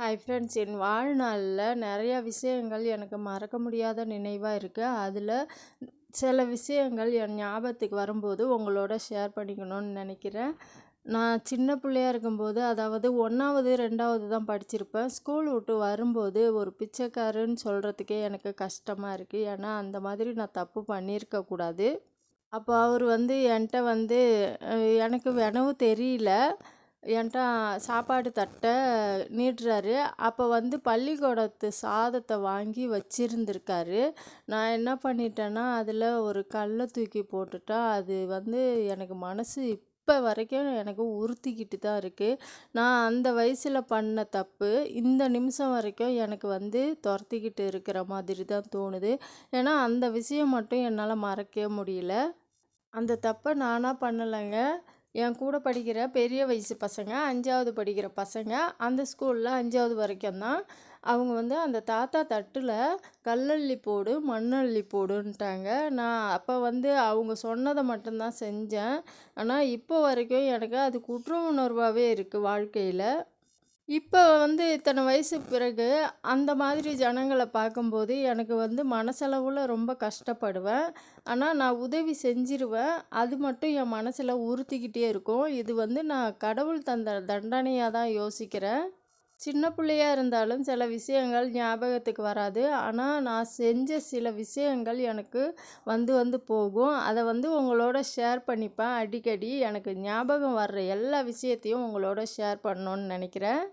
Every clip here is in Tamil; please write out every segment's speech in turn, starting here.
ஹாய் ஃப்ரெண்ட்ஸ், என் வாழ்நாளில் நிறையா விஷயங்கள் எனக்கு மறக்க முடியாத நினைவாக இருக்குது. அதில் சில விஷயங்கள் என் ஞாபகத்துக்கு வரும்போது உங்களோட ஷேர் பண்ணிக்கணும்னு நினைக்கிறேன். நான் சின்ன பிள்ளையா இருக்கும்போது, அதாவது 1வது 2வது தான் படிச்சிருப்பேன். ஸ்கூல் விட்டு வரும்போது ஒரு பிச்சைக்காரன்னு சொல்கிறதுக்கே எனக்கு கஷ்டமாக இருக்குது. ஏன்னா அந்த மாதிரி நான் தப்பு பண்ணியிருக்கக்கூடாது. அப்போ அவர் என்கிட்ட எனக்கு வினவு தெரியல. என்கிட்ட சாப்பாடு தட்டை நீட்டுறாரு. அப்போ பள்ளிக்கூடத்து சாதத்தை வாங்கி வச்சிருந்திருக்காரு. நான் என்ன பண்ணிட்டேன்னா, அதில் ஒரு கல்லை தூக்கி போட்டுட்டேன். அது எனக்கு மனசு இப்போ வரைக்கும் எனக்கு உறுத்திக்கிட்டு தான் இருக்குது. நான் அந்த வயசில் பண்ண தப்பு இந்த நிமிஷம் வரைக்கும் எனக்கு துரத்திக்கிட்டு இருக்கிற மாதிரி தான் தோணுது. ஏன்னா அந்த விஷயம் மட்டும் என்னால் மறக்கவே முடியல. அந்த தப்பை நானாக பண்ணலைங்க. என் கூட படிக்கிற பெரிய வயசு பசங்க, 5வது படிக்கிற பசங்க, அந்த ஸ்கூலில் 5வது வரைக்கும் தான். அவங்க அந்த தாத்தா தட்டில் கல்லள்ளி போடு, மண்ணள்ளி போடுன்ட்டாங்க. நான் அப்போ அவங்க சொன்னதை மட்டும்தான் செஞ்சேன். ஆனால் இப்போ வரைக்கும் எனக்கு அது குற்ற உணர்வாகவே இருக்குது வாழ்க்கையில். இப்போ இத்தனை வயசு பிறகு அந்த மாதிரி ஜனங்கள பார்க்கும்போது எனக்கு மனசளவுல ரொம்ப கஷ்டப்படுவேன். ஆனால் நான் உதவி செஞ்சிருவேன். அது மட்டும் என் மனசில் உறுத்திக்கிட்டே இருக்கும். இது நான் கடவுள் தந்த தண்டனையாக தான் யோசிக்கிறேன். சின்ன பிள்ளையா இருந்தாலும் சில விஷயங்கள் ஞாபகத்துக்கு வராது. ஆனால் நான் செஞ்ச சில விஷயங்கள் எனக்கு போகும். அதை உங்களோட ஷேர் பண்ணிப்பேன் அடிக்கடி. எனக்கு ஞாபகம் வர்ற எல்லா விஷயத்தையும் உங்களோட ஷேர் பண்ணணுன்னு நினைக்கிறேன்.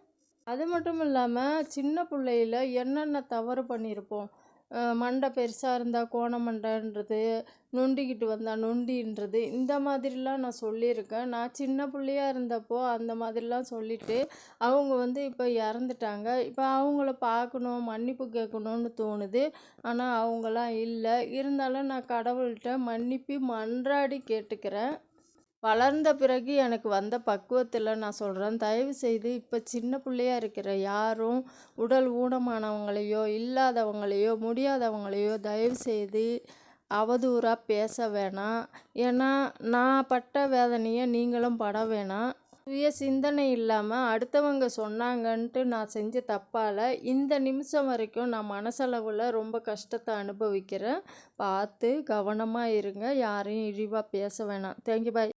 அது மட்டும் இல்லாமல் சின்ன பிள்ளையில என்னென்ன தவறு பண்ணியிருப்போம். மண்டை பெருசாக இருந்தால் கோண மண்டைன்றது, நொண்டிக்கிட்டு வந்தால் நொண்டின்றது, இந்த மாதிரிலாம் நான் சொல்லியிருக்கேன். நான் சின்ன பிள்ளையா இருந்தப்போ அந்த மாதிரிலாம் சொல்லிவிட்டு அவங்க இப்போ இறந்துட்டாங்க. இப்போ அவங்கள பார்க்கணும், மன்னிப்பு கேட்கணுன்னு தோணுது. ஆனால் அவங்களாம் இல்லை. இருந்தாலும் நான் கடவுள்கிட்ட மன்னிப்பு மன்றாடி கேட்டுக்கிறேன். வளர்ந்த பிறகு எனக்கு வந்த பக்குவத்தில் நான் சொல்கிறேன், தயவுசெய்து இப்போ சின்ன பிள்ளையா இருக்கிற யாரும் உடல் ஊனமானவங்களையோ, இல்லாதவங்களையோ, முடியாதவங்களையோ தயவுசெய்து அவதூறாக பேச வேணாம். ஏன்னா நான் பட்ட வேதனையை நீங்களும் பட வேணாம். சுய சிந்தனை இல்லாமல் அடுத்தவங்க சொன்னாங்கன்ட்டு நான் செஞ்ச தப்பால் இந்த நிமிஷம் வரைக்கும் நான் மனசளவில் ரொம்ப கஷ்டத்தை அனுபவிக்கிறேன். பார்த்து கவனமாக இருங்க. யாரையும் இழிவாக பேச வேணாம். தேங்க்யூ, பாய்.